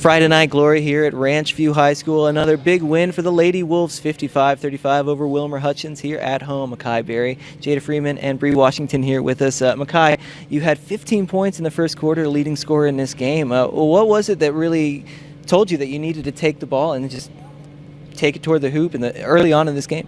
Friday night glory here at Ranchview High School. Another big win for the Lady Wolves, 55-35 over Wilmer Hutchins here at home. Maqhi Berry, Jada Freeman, and Bree Washington here with us. Maqhi, you had 15 points in the first quarter, leading scorer in this game. What was it that really told you that you needed to take the ball and just take it toward the hoop early on in this game?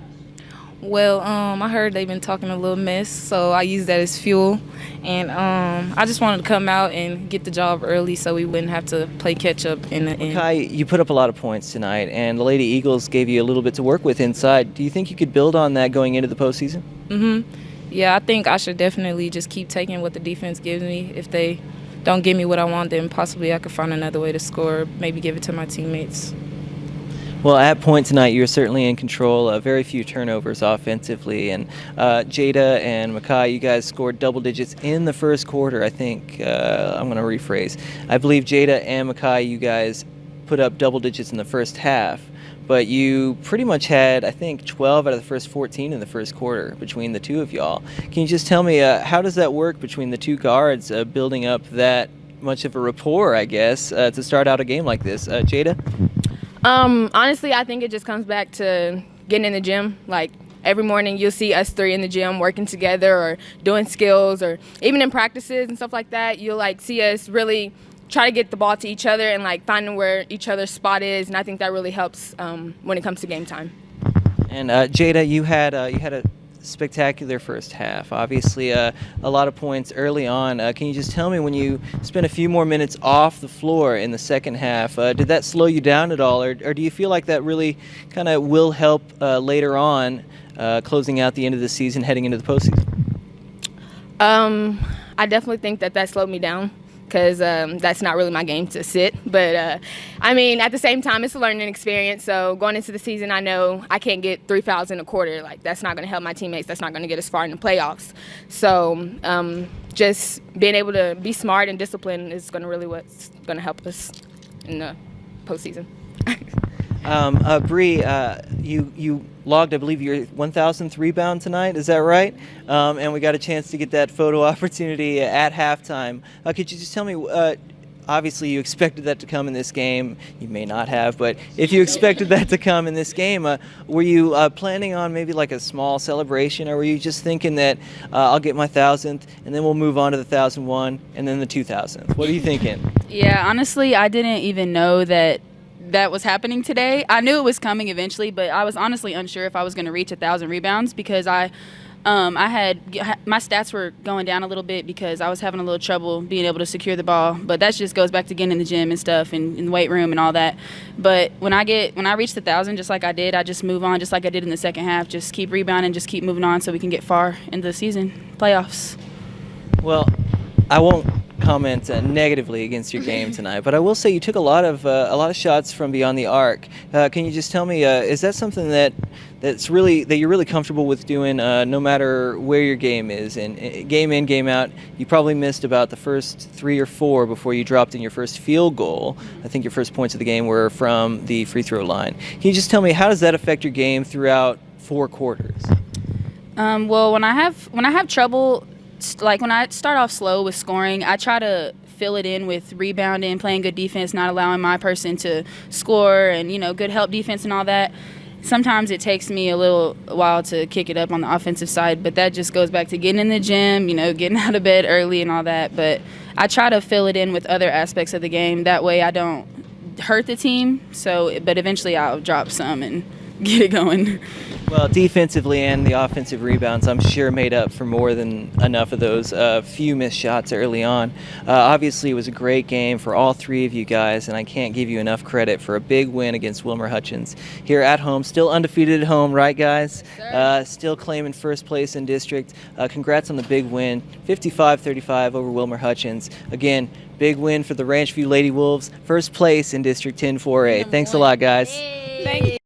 Well, I heard they've been talking a little mess, so I used that as fuel. And I just wanted to come out and get the job early so we wouldn't have to play catch-up in the end. Maqhi, you put up a lot of points tonight, and the Lady Eagles gave you a little bit to work with inside. Do you think you could build on that going into the postseason? Yeah, I think I should definitely just keep taking what the defense gives me. If they don't give me what I want, then possibly I could find another way to score, maybe give it to my teammates. Well, at point tonight, you were certainly in control. Very few turnovers offensively. And Jada and Maqhi, you guys scored double digits in the first quarter. I think I'm going to rephrase. I believe Jada and Maqhi, you guys put up double digits in the first half. But you pretty much had, I think, 12 out of the first 14 in the first quarter between the two of y'all. Can you just tell me, how does that work between the two guards, building up that much of a rapport, I guess, to start out a game like this? Jada? Honestly, I think it just comes back to getting in the gym. Like, every morning you'll see us three in the gym working together or doing skills, or even in practices and stuff like that, you'll see us really try to get the ball to each other and finding where each other's spot is, and I think that really helps when it comes to game time. And Jada, you had a spectacular first half. Obviously, a lot of points early on. Can you just tell me, when you spent a few more minutes off the floor in the second half, did that slow you down at all, or do you feel like that really kind of will help later on, closing out the end of the season, heading into the postseason? I definitely think that slowed me down, because that's not really my game to sit. But, I mean, at the same time, it's a learning experience. So going into the season, I know I can't get 3 fouls in a quarter. That's not going to help my teammates. That's not going to get us far in the playoffs. So just being able to be smart and disciplined is what's going to help us in the postseason. Bree, you logged, I believe, your 1,000th rebound tonight. Is that right? And we got a chance to get that photo opportunity at halftime. Could you just tell me, obviously you expected that to come in this game. You may not have, but if you expected that to come in this game, were you planning on maybe like a small celebration, or were you just thinking that I'll get my 1,000th and then we'll move on to the 1,001 and then the 2,000th? What are you thinking? Yeah, honestly, I didn't even know that was happening today. I knew it was coming eventually, but I was honestly unsure if I was going to reach 1,000 rebounds, because I had my stats were going down a little bit because I was having a little trouble being able to secure the ball. But that just goes back to getting in the gym and stuff, and in the weight room and all that. But when I reach 1,000, just like I did, I just move on, just like I did in the second half. Just keep rebounding, just keep moving on, so we can get far into the season playoffs. Well, I won't comment negatively against your game tonight, but I will say you took a lot of shots from beyond the arc. Can you just tell me, is that something that you're really comfortable with doing, no matter where your game is? And game in, game out, you probably missed about the first 3 or 4 before you dropped in your first field goal. I think your first points of the game were from the free throw line. Can you just tell me, how does that affect your game throughout 4 quarters? Well, when I have trouble, like when I start off slow with scoring, I try to fill it in with rebounding, playing good defense, not allowing my person to score, and good help defense and all that. Sometimes it takes me a little while to kick it up on the offensive side, but that just goes back to getting in the gym, getting out of bed early and all that. But I try to fill it in with other aspects of the game. That way I don't hurt the team. But eventually I'll drop some and get it going. Well, defensively and the offensive rebounds, I'm sure, made up for more than enough of those few missed shots early on. Obviously, it was a great game for all 3 of you guys, and I can't give you enough credit for a big win against Wilmer Hutchins here at home. Still undefeated at home, right, guys? Still claiming first place in district. Congrats on the big win, 55-35 over Wilmer Hutchins. Again, big win for the Ranchview Lady Wolves, first place in District 10 4A. Thanks a lot, guys. Thank you.